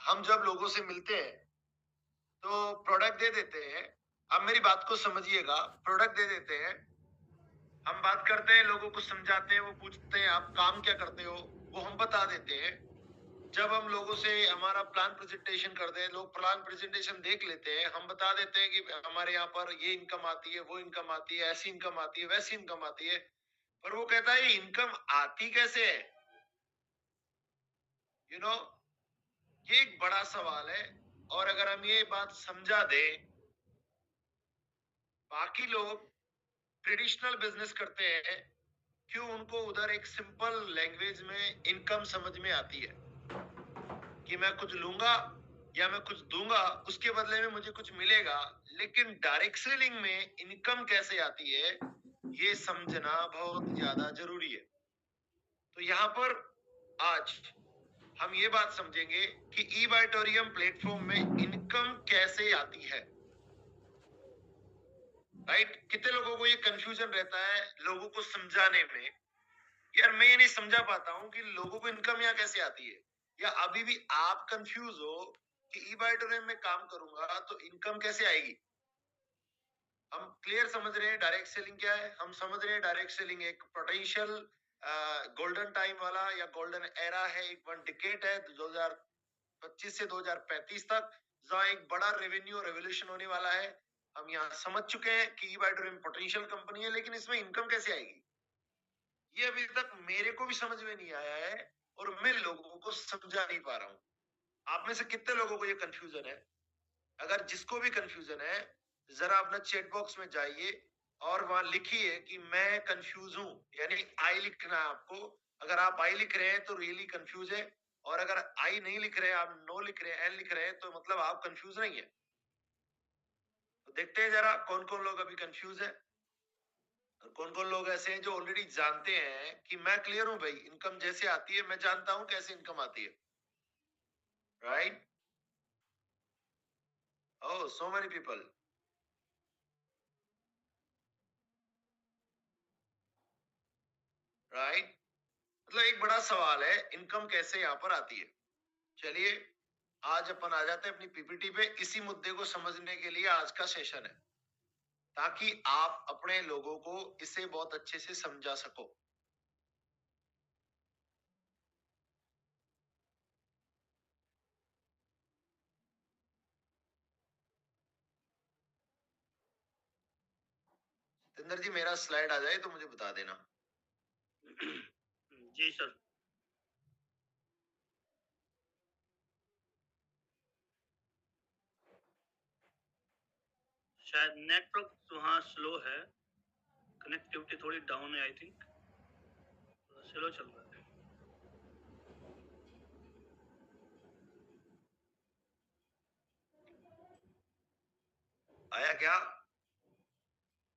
हम जब लोगों से मिलते हैं तो प्रोडक्ट दे देते हैं। आप मेरी बात को समझिएगा, प्रोडक्ट दे देते हैं, हम बात करते हैं, लोगों को समझाते हैं, वो पूछते हैं आप काम क्या करते हो, वो हम बता देते हैं। जब हम लोगों से हमारा प्लान प्रेजेंटेशन करते हैं, लोग प्लान प्रेजेंटेशन देख लेते हैं, हम बता देते हैं कि हमारे यहाँ पर ये इनकम आती है, वो इनकम आती है, ऐसी इनकम आती है, वैसी इनकम आती है। पर वो कहता है ये इनकम आती कैसे है, यू नो ये एक बड़ा सवाल है। और अगर हम ये बात समझा दें, बाकी लोग ट्रेडिशनल बिजनेस करते हैं, क्यों उनको उधर एक सिंपल लैंग्वेज में इनकम समझ में आती है कि मैं कुछ लूंगा या मैं कुछ दूंगा, उसके बदले में मुझे कुछ मिलेगा। लेकिन डायरेक्ट सेलिंग में इनकम कैसे आती है, ये समझना बहुत ज्यादा जरूरी है। तो यहाँ पर आज हम ये बात समझेंगे कि ई बाइटोरियम प्लेटफॉर्म में इनकम कैसे आती है। राइट? कितने लोगों को ये कंफ्यूजन रहता है लोगों को समझाने में, यार मैं ये नहीं समझा पाता हूँ कि लोगों को इनकम यहाँ कैसे आती है। या अभी भी आप कंफ्यूज हो कि ई बाइटोरियम में काम करूंगा तो इनकम कैसे आएगी। हम क्लियर समझ रहे हैं डायरेक्ट सेलिंग क्या है, हम समझ रहे हैं डायरेक्ट सेलिंग एक पोटेंशियल गोल्डन टाइम वाला या गोल्डन एरा है, एक वन डिकेट है 2025 से 2035 तक, जहाँ एक बड़ा रेवेन्यू रेवोल्यूशन होने वाला है। हम यहाँ समझ चुके हैं कि ई बाइटोरियम पोटेंशियल कंपनी है, लेकिन इसमें इनकम कैसे आएगी ये अभी तक मेरे को भी समझ में नहीं आया है, और मैं लोगों को समझा नहीं पा रहा हूँ। आप में से कितने लोगों को ये कंफ्यूजन है? अगर जिसको भी कंफ्यूजन है, जरा अपना चैट बॉक्स में जाइए और वहां लिखिए कि मैं कंफ्यूज हूं, यानी आई लिखना है आपको। अगर आप आई लिख रहे हैं तो रियली कंफ्यूज है, और अगर आई नहीं लिख रहे हैं, आप नो लिख रहे हैं, एन लिख रहे हैं, तो मतलब आप कंफ्यूज नहीं है। तो देखते हैं जरा कौन कौन लोग अभी कंफ्यूज है और कौन कौन लोग ऐसे हैं जो ऑलरेडी जानते हैं कि मैं क्लियर हूं भाई, इनकम जैसे आती है मैं जानता हूं कैसे इनकम आती है। राइट? ओह, सो मेनी पीपल। राइट? मतलब एक बड़ा सवाल है, इनकम कैसे यहाँ पर आती है। चलिए आज अपन आ जाते हैं अपनी पीपीटी पे। इसी मुद्दे को समझने के लिए आज का सेशन है, ताकि आप अपने लोगों को इसे बहुत अच्छे से समझा सको। जितेंद्र जी, मेरा स्लाइड आ जाए तो मुझे बता देना। जी सर। शायद नेटवर्क वहाँ स्लो है, कनेक्टिविटी थोड़ी डाउन है, आई थिंक स्लो चल रहा है। आया क्या?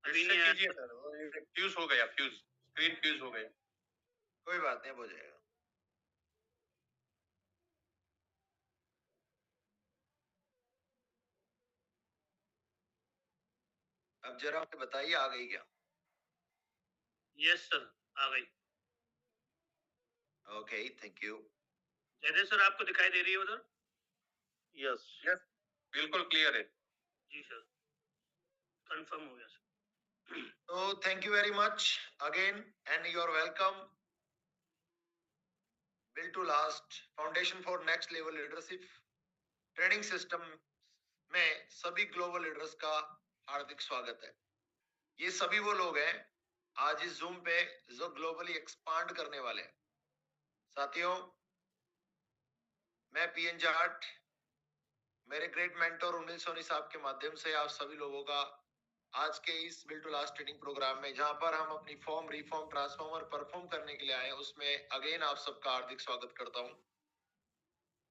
अभी नहीं आया कीजिए सर, फ्यूज हो गया, फ्यूज स्क्रीन फ्यूज हो गया। कोई बात नहीं, हो जाएगा। अब जरा मुझे बताइए आ गई क्या? यस सर, आ गई। Okay, thank you. Jaidev sir आपको दिखाई दे रही है उधर? यस यस, बिल्कुल क्लियर है। जी सर, कंफर्म हो गया सर। तो thank you very much again and you are welcome. Build to last, foundation for next level leadership training system में सभी ग्लोबल लीडर्स का हार्दिक स्वागत है। ये सभी वो लोग हैं आज इस जूम पे जो ग्लोबली एक्सपांड करने वाले हैं। साथियों, मैं पीएन जाट, मेरे ग्रेट मेंटर उर्मिल सोनी साहब के माध्यम से आप सभी लोगों का आज के इस build to last training programme में, जहां पर हम अपनी फॉर्म, रिफॉर्म, ट्रांसफॉर्म और परफॉर्म करने के लिए आए, उसमें अगेन आप सबका हार्दिक स्वागत करता हूं।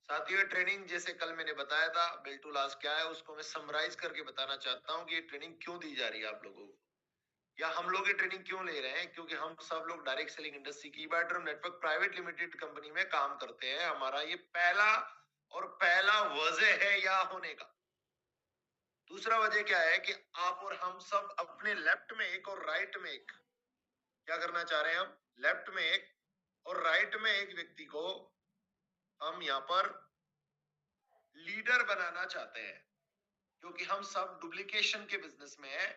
साथियों, ट्रेनिंग जैसे कल मैंने बताया था बिल्ड टू लास्ट क्या है, उसको मैं समराइज करके बताना चाहता हूं कि ये ट्रेनिंग क्यों दी जा रही है आप लोगों को, या हम लोग ये ट्रेनिंग क्यों ले रहे हैं। क्योंकि हम सब लोग डायरेक्ट सेलिंग इंडस्ट्री की बाइटोरियम नेटवर्क प्राइवेट लिमिटेड कंपनी में काम करते हैं। हमारा ये पहला वजह है यहाँ होने का। दूसरा वजह क्या है कि आप और हम सब अपने लेफ्ट में एक और राइट में एक, क्या करना चाह रहे हैं हम, लेफ्ट में एक और राइट में एक व्यक्ति को हम यहाँ पर लीडर बनाना चाहते हैं, क्योंकि हम सब डुप्लीकेशन के बिजनेस में है।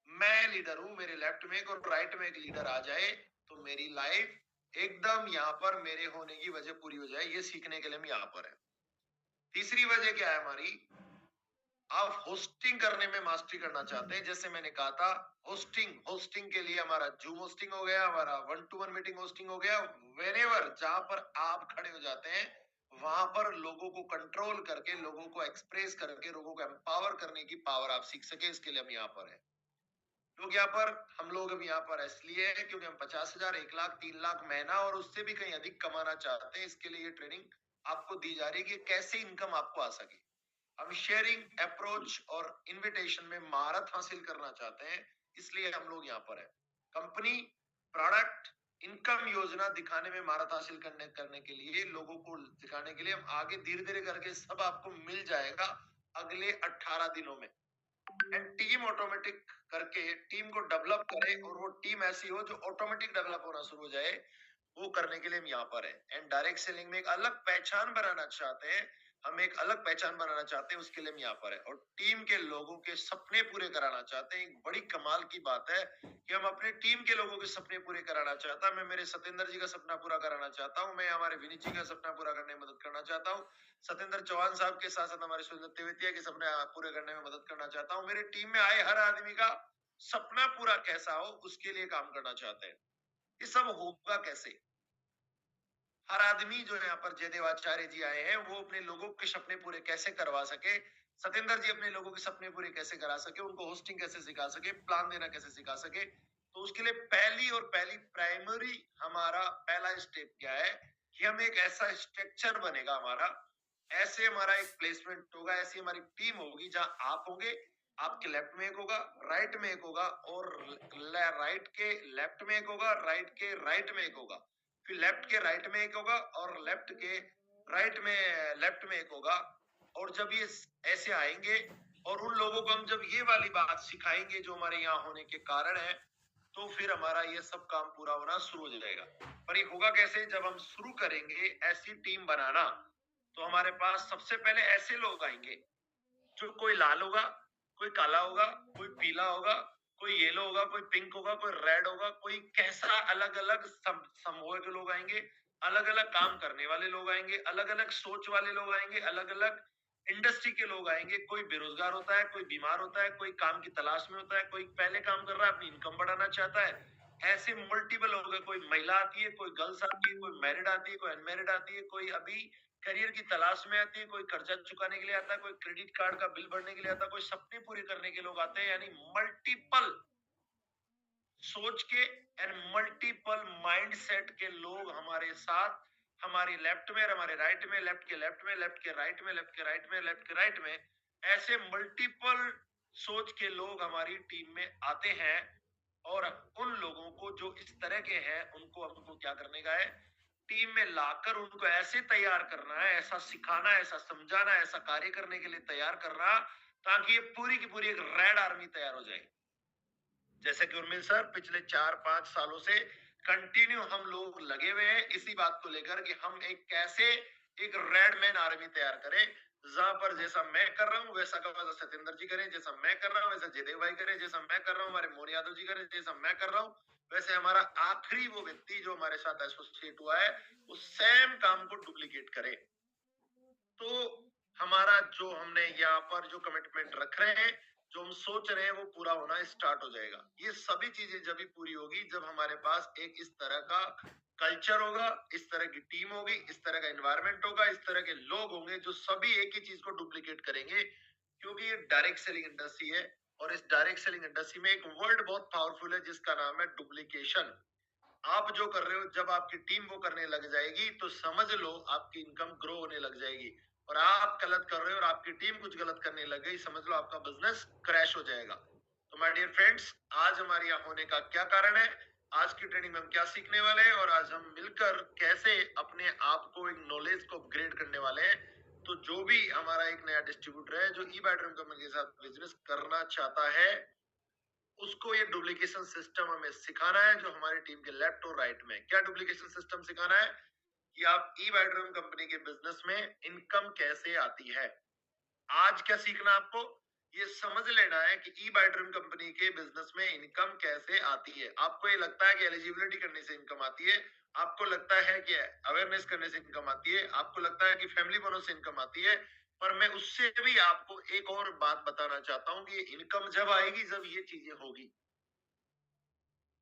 मैं लीडर हूं, मेरे लेफ्ट में एक और राइट में एक लीडर आ जाए तो मेरी लाइफ एकदम यहाँ पर मेरे होने की वजह पूरी हो जाए। ये सीखने के लिए हम यहाँ पर है। तीसरी वजह क्या है हमारी, आप होस्टिंग करने में मास्टरी करना चाहते हैं। जैसे मैंने कहा था, होस्टिंग के लिए हमारा जूम होस्टिंग हो गया, हमारा 1-to-1 मीटिंग होस्टिंग हो गया। वेरेवर जहां पर आप खड़े हो जाते हैं, वहां पर लोगों को कंट्रोल करके, लोगों को एक्सप्रेस करके, लोगों को एम्पावर करने की पावर आप सीख सके, इसके लिए हम यहाँ पर है। लोग यहाँ पर, हम लोग अब यहाँ पर इसलिए है क्योंकि हम 50,000, 1 लाख, 3 लाख महीना और उससे भी कहीं अधिक कमाना चाहते हैं। इसके लिए ये ट्रेनिंग आपको दी जा रही है कि कैसे इनकम आपको आ सके। हम शेयरिंग अप्रोच और इनविटेशन में महारत हासिल करना चाहते हैं, इसलिए हम लोग यहाँ पर है। कंपनी, प्रोडक्ट, इनकम योजना दिखाने में महारत हासिल करने के लिए, लोगों को दिखाने के लिए हम आगे धीरे धीरे करके सब आपको मिल जाएगा अगले 18 दिनों में। एंड टीम ऑटोमेटिक करके टीम को डेवलप करें और वो टीम ऐसी हो जो ऑटोमेटिक डेवलप होना शुरू हो जाए, वो करने के लिए हम यहाँ पर है। एंड डायरेक्ट सेलिंग में एक अलग पहचान बनाना चाहते हैं, हम एक अलग पहचान बनाना चाहते हैं, उसके लिए हम यहाँ पर है। और टीम के लोगों के सपने पूरे कराना चाहते हैं। एक बड़ी कमाल की बात है कि हम अपने टीम के लोगों के सपने पूरे कराना चाहता हूं। मैं मेरे सत्येंद्र जी का सपना पूरा कराना चाहता हूं, मैं हमारे विनीत जी का सपना पूरा करने में मदद करना चाहता हूँ, सत्येंद्र चौहान साहब के साथ साथ हमारे सुरेंद्र तेवतिया के सपने पूरे करने में मदद करना चाहता हूँ। मेरे टीम में आए हर आदमी का सपना पूरा कैसा हो, उसके लिए काम करना चाहते हैं। ये सब होगा कैसे? हर आदमी जो यहाँ पर जयदेव आचार्य जी आए हैं, वो अपने लोगों के सपने पूरे कैसे करवा सके, सत्येंद्र जी अपने लोगों के सपने पूरे कैसे करा सके, उनको होस्टिंग कैसे सिखा सके, प्लान देना कैसे सिखा सके। तो उसके लिए पहली प्राइमरी हमारा पहला स्टेप क्या है कि हम एक ऐसा स्ट्रक्चर बनेगा हमारा, ऐसे हमारा एक प्लेसमेंट होगा, ऐसी हमारी टीम होगी जहां आप होंगे, आपके लेफ्ट में एक होगा, राइट में एक होगा, और राइट के लेफ्ट में एक होगा, राइट के राइट में एक होगा, फिर लेफ्ट के राइट में एक होगा, और लेफ्ट के राइट में लेफ्ट में एक होगा। और जब ये ऐसे आएंगे और उन लोगों को हम जब ये वाली बात सिखाएंगे जो हमारे यहाँ होने के कारण है, तो फिर हमारा ये सब काम पूरा होना शुरू हो जाएगा। पर ये होगा कैसे? जब हम शुरू करेंगे ऐसी टीम बनाना, तो हमारे पास सबसे पहले ऐसे लोग आएंगे जो कोई लाल होगा, कोई काला होगा, कोई पीला होगा, कोई येलो होगा, कोई पिंक होगा, कोई रेड होगा, कोई कैसा, अलग अलग समूह के लोग आएंगे, अलग अलग काम करने वाले लोग आएंगे, अलग अलग सोच वाले लोग आएंगे, अलग अलग इंडस्ट्री के लोग आएंगे। कोई बेरोजगार होता है, कोई बीमार होता है, कोई काम की तलाश में होता है, कोई पहले काम कर रहा है, अपनी इनकम बढ़ाना चाहता है। ऐसे मल्टीपल लोग हैं, कोई महिला आती है, कोई गर्ल्स आती है, कोई मैरिड आती है, कोई अनमैरिड आती है, कोई अभी करियर की तलाश में आती है, कोई कर्जा चुकाने के लिए आता है, कोई क्रेडिट कार्ड का बिल भरने के लिए आता है, कोई सपने पूरे करने के लोग आते हैं। यानी मल्टीपल सोच के एंड मल्टीपल माइंडसेट के लोग हमारे साथ, हमारी लेफ्ट में, हमारे राइट में, लेफ्ट के राइट में, लेफ्ट के राइट में, लेफ्ट के राइट में, ऐसे मल्टीपल सोच के लोग हमारी टीम में आते हैं। और उन लोगों को जो इस तरह के हैं, उनको हमको क्या करने का है, टीम में लाकर उनको ऐसे तैयार करना है, ऐसा सिखाना, ऐसा समझाना, ऐसा कार्य करने के लिए तैयार करना, ताकि ये पूरी की पूरी एक रेड आर्मी तैयार हो जाए। जैसे कि उर्मिल सर पिछले 4-5 सालों से कंटिन्यू हम लोग लगे हुए हैं इसी बात को लेकर कि हम एक कैसे एक रेड मैन आर्मी तैयार करें, जहां पर जैसा मैं कर रहा हूं वैसा का वैसा सत्येंद्र जी करें, जैसा मैं कर रहा हूं वैसा जयदेव भाई करें, जैसा मैं कर रहा हूं हमारे मोहन यादव जी करें, जैसा मैं कर रहा हूं वैसे हमारा आखिरी वो व्यक्ति जो हमारे साथ एसोसिएट हुआ है, वो सेम काम को डुप्लीकेट करे। तो हमारा जो हमने यहाँ पर जो कमिटमेंट रख रहे हैं, जो हम सोच रहे हैं, वो पूरा होना स्टार्ट हो जाएगा। ये सभी चीजें जब भी पूरी होगी जब हमारे पास एक इस तरह का कल्चर होगा, इस तरह की टीम होगी, इस तरह का एनवायरनमेंट होगा, इस तरह के लोग होंगे जो सभी एक ही चीज को डुप्लीकेट करेंगे। क्योंकि ये डायरेक्ट सेलिंग इंडस्ट्री है, और इस डायरेक्ट सेलिंग इंडस्ट्री में एक वर्ड बहुत पावरफुल है जिसका नाम है डुप्लीकेशन। आप जो कर रहे हो, जब आपकी टीम वो करने लग जाएगी तो समझ लो आपकी इनकम ग्रो होने लग जाएगी। और आप गलत कर रहे हो और आपकी टीम कुछ गलत करने लग गई, समझ लो आपका बिजनेस क्रैश हो जाएगा। तो माय डियर फ्रेंड्स, आज हमारे यहाँ होने का क्या कारण है, आज की ट्रेनिंग में हम क्या सीखने वाले हैं, और आज हम मिलकर कैसे अपने आप को एक नॉलेज को अपग्रेड करने वाले हैं। तो जो भी हमारा एक नया डिस्ट्रीब्यूटर है जो ई बैटरी कंपनी के साथ बिजनेस करना चाहता है, उसको ये डुप्लीकेशन सिस्टम हमें सिखाना है, जो हमारी टीम के लेफ्ट और राइट में। क्या डुप्लीकेशन सिस्टम सिखाना है कि आप ई बैटरी कंपनी के बिजनेस में इनकम कैसे आती है, आज क्या सीखना आपको? ये समझ लेना है कि ई बाय ड्रीम कंपनी के बिजनेस में इनकम कैसे आती है। आपको ये लगता है कि एलिजिबिलिटी करने से इनकम आती है, आपको लगता है कि अवेयरनेस करने से इनकम आती है, आपको लगता है कि फैमिली बोनस से इनकम आती है, पर मैं उससे भी आपको एक और बात बताना चाहता हूँ कि इनकम जब आएगी जब ये चीजें होगी।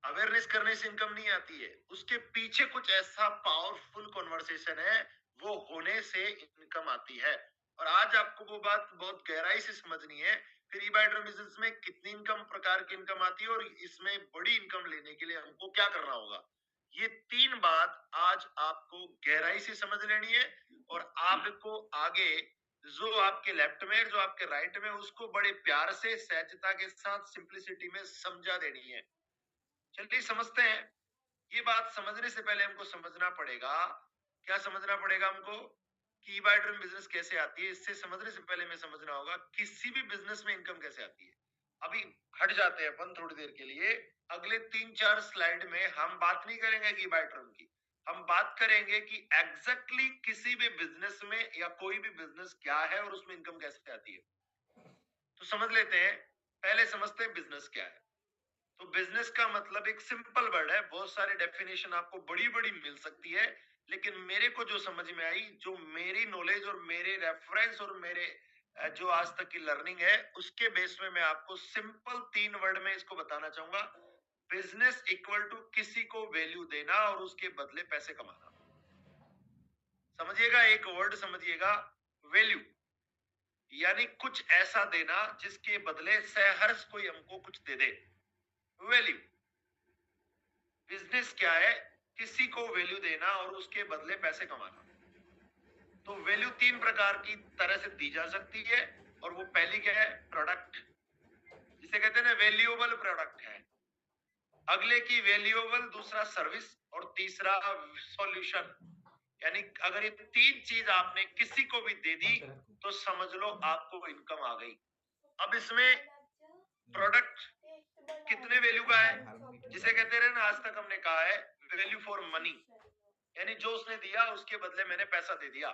अवेयरनेस करने से इनकम नहीं आती है, उसके पीछे कुछ ऐसा पावरफुल कॉन्वर्सेशन है, वो होने से इनकम आती है। और आज आपको वो बात बहुत गहराई से समझनी है, फिर ई बाइडर बिजनेस में कितनी इनकम प्रकार की इनकम आती है और इसमें बड़ी इनकम लेने के लिए हमको क्या करना होगा। ये तीन बात आज आपको गहराई से समझ लेनी है और आपको आगे जो आपके लेफ्ट में जो आपके राइट में उसको बड़े प्यार से सहजता के साथ सिंप्लिसिटी में समझा देनी है। चलिए समझते हैं। ये बात समझने से पहले हमको समझना पड़ेगा, क्या समझना पड़ेगा हमको कि ई बाय ड्रीम बिजनेस कैसे आती है। इससे समझने से पहले हमें समझना होगा किसी भी बिजनेस में इनकम कैसे आती है। अभी हट जाते हैं अपन थोड़ी देर के लिए, अगले 3-4 स्लाइड में हम बात नहीं करेंगे कि ई बाय ड्रीम की, हम बात करेंगे कि एग्जैक्टली किसी भी बिजनेस में या कोई भी बिजनेस क्या है और उसमें इनकम कैसे आती है। तो समझ लेते हैं, पहले समझते हैं बिजनेस क्या है। तो बिजनेस का मतलब एक सिंपल वर्ड है, बहुत सारे डेफिनेशन आपको बड़ी बड़ी मिल सकती है, लेकिन मेरे को जो समझ में आई, जो मेरी नॉलेज और मेरे रेफरेंस और मेरे जो आज तक की लर्निंग है उसके बेस में मैं आपको सिंपल 3 वर्ड में इसको बताना चाहूंगा। बिजनेस इक्वल टू किसी को वैल्यू देना और उसके बदले पैसे कमाना। समझिएगा, एक वर्ड समझिएगा, वैल्यू, यानी कुछ ऐसा देना जिसके बदले सहर्ष कोई हमको कुछ दे दे, वैल्यू। बिजनेस क्या है? किसी को वैल्यू देना और उसके बदले पैसे कमाना। तो वैल्यू 3 प्रकार की तरह से दी जा सकती है और वो पहली क्या है? प्रोडक्ट, जिसे कहते हैं ना वैल्यूएबल प्रोडक्ट है। अगले की वैल्यूएबल, दूसरा सर्विस और तीसरा सॉल्यूशन। यानी अगर ये 3 चीज आपने किसी को भी दे दी तो समझ लो आपको इनकम आ गई। अब इसमें प्रोडक्ट कितने वैल्यू का है? जिसे कहते रहे ना, आज तक हमने कहा है वैल्यू फॉर मनी, यानी जो उसने दिया उसके बदले मैंने पैसा दे दिया।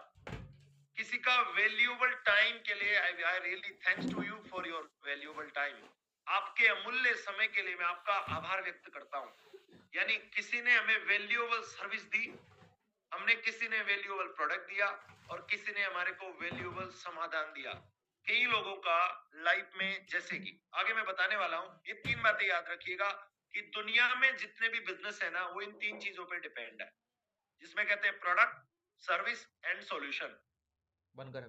किसी का वैल्यूएबल टाइम के लिए I really thanks to you for your valuable time. आपके अमूल्य समय के लिए मैं आपका आभार व्यक्त करता हूं। यानी किसी ने हमें वैल्यूएबल सर्विस दी, हमने किसी ने वैल्यूएबल प्रोडक्ट दिया और किसी ने हमारे को वैल्यूएबल समाधान दिया। कई लोगों का लाइफ में, जैसे कि आगे मैं बताने वाला हूं, ये 3 बातें याद रखिएगा कि दुनिया में जितने भी बिजनेस है ना वो इन 3 चीजों पे डिपेंड है, जिसमें कहते हैं प्रोडक्ट, सर्विस एंड सॉल्यूशन।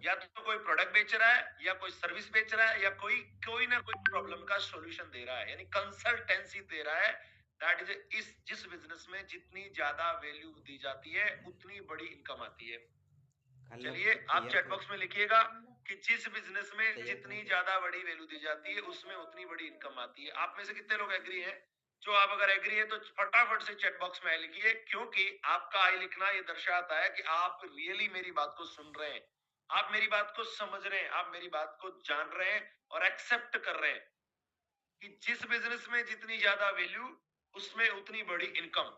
या तो कोई प्रोडक्ट बेच रहा है या कोई सर्विस बेच रहा है या कोई कोई ना कोई प्रॉब्लम का सॉल्यूशन दे रहा है, यानी कंसल्टेंसी दे रहा है। दैट इज, इस जिस बिजनेस में जितनी ज्यादा वैल्यू दी जाती है उतनी बड़ी इनकम आती है। चलिए आप चैट बॉक्स में लिखिएगा कि जिस बिजनेस में जितनी ज्यादा बड़ी वैल्यू दी जाती है उसमें उतनी बड़ी इनकम आती है। आप में से कितने लोग एग्री हैं? जो आप अगर एग्री है तो फटाफट से चैट बॉक्स में आई लिखिए, क्योंकि आपका आई लिखना ये दर्शाता है कि आप रियली मेरी बात को सुन रहे हैं, आप मेरी बात को समझ रहे हैं, आप मेरी बात को जान रहे हैं और एक्सेप्ट कर रहे हैं कि जिस बिजनेस में जितनी ज्यादा वैल्यू उसमें उतनी बड़ी इनकम,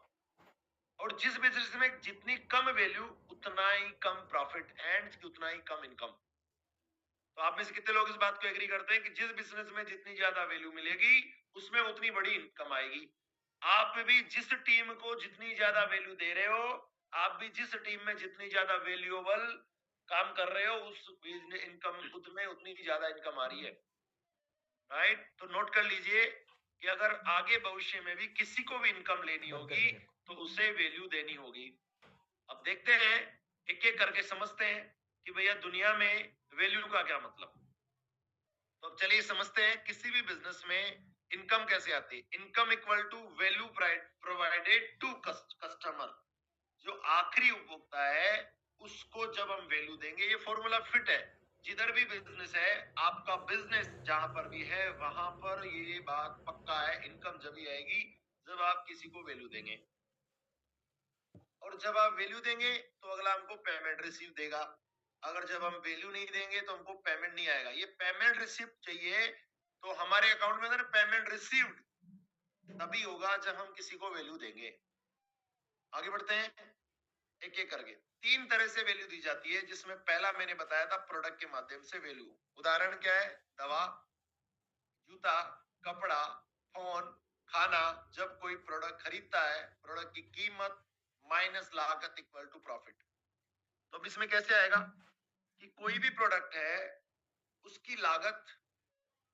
और जिस बिजनेस में जितनी कम वैल्यू उतना ही कम प्रॉफिट एंड उतना ही कम इनकम। तो आप में से कितने लोग इस बात को एग्री करते हैं कि जिस बिजनेस में जितनी ज्यादा वैल्यू मिलेगी उसमें उतनी बड़ी इनकम आएगी। आप भी जिस टीम को जितनी ज्यादा वैल्यू दे रहे हो, आप भी जिस टीम में जितनी ज्यादा वैल्यूएबल काम कर रहे हो, उस इनकम उसमें उतनी ज्यादा इनकम आ रही है। राइट? तो नोट कर लीजिए कि अगर आगे भविष्य में भी किसी को भी इनकम लेनी होगी तो उसे वैल्यू देनी होगी। अब देखते हैं, एक एक करके समझते हैं कि भैया दुनिया में वैल्यू का क्या मतलब। तो अब चलिए समझते हैं किसी भी बिजनेस में इनकम कैसे आती है। Income equal to value provided to customer. जो आखिरी उपभोक्ता है उसको जब हम वैल्यू देंगे, ये फॉर्मूला फिट है जिधर भी बिजनेस है। आपका बिजनेस जहां पर भी है वहां पर ये बात पक्का है, इनकम जब ही आएगी जब आप किसी को वैल्यू देंगे। और जब आप वैल्यू देंगे तो अगला हमको पेमेंट रिसीव देगा। अगर जब हम वैल्यू नहीं देंगे तो हमको पेमेंट नहीं आएगा। ये पेमेंट रिसीव चाहिए तो हमारे अकाउंट में अगर पेमेंट रिसीव्ड तभी होगा जब हम किसी को वैल्यू देंगे। आगे बढ़ते हैं एक एक करके। तीन तरह से वैल्यू दी जाती है, जिसमें पहला मैंने बताया था प्रोडक्ट के माध्यम से वैल्यू। उदाहरण क्या है? दवा, जूता, कपड़ा, फोन, खाना। जब कोई प्रोडक्ट खरीदता है, प्रोडक्ट की कीमत माइनस लागत इक्वल टू प्रॉफिट। तो अब इसमें कैसे आएगा कि कोई भी प्रोडक्ट है, उसकी लागत,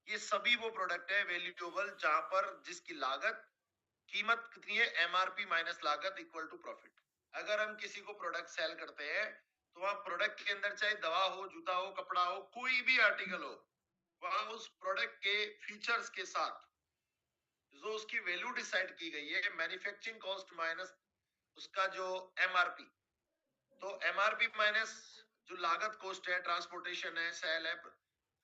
ये सभी वो प्रोडक्ट है वैल्यूएबल जहां पर जिसकी लागत, कीमत कितनी है? एमआरपी माइनस लागत इक्वल टू प्रॉफिट। अगर हम किसी को प्रोडक्ट सेल करते हैं, तो वहां प्रोडक्ट के अंदर चाहे दवा हो, जूता हो, कपड़ा हो, कोई भी आर्टिकल हो, वहां उस प्रोडक्ट के फीचर्स के साथ जो उसकी वैल्यू डिसाइड की गई है, मैन्युफैक्चरिंग कॉस्ट माइनस उसका जो एमआरपी, तो एमआरपी माइनस जो लागत कॉस्ट है, ट्रांसपोर्टेशन है, सेल है,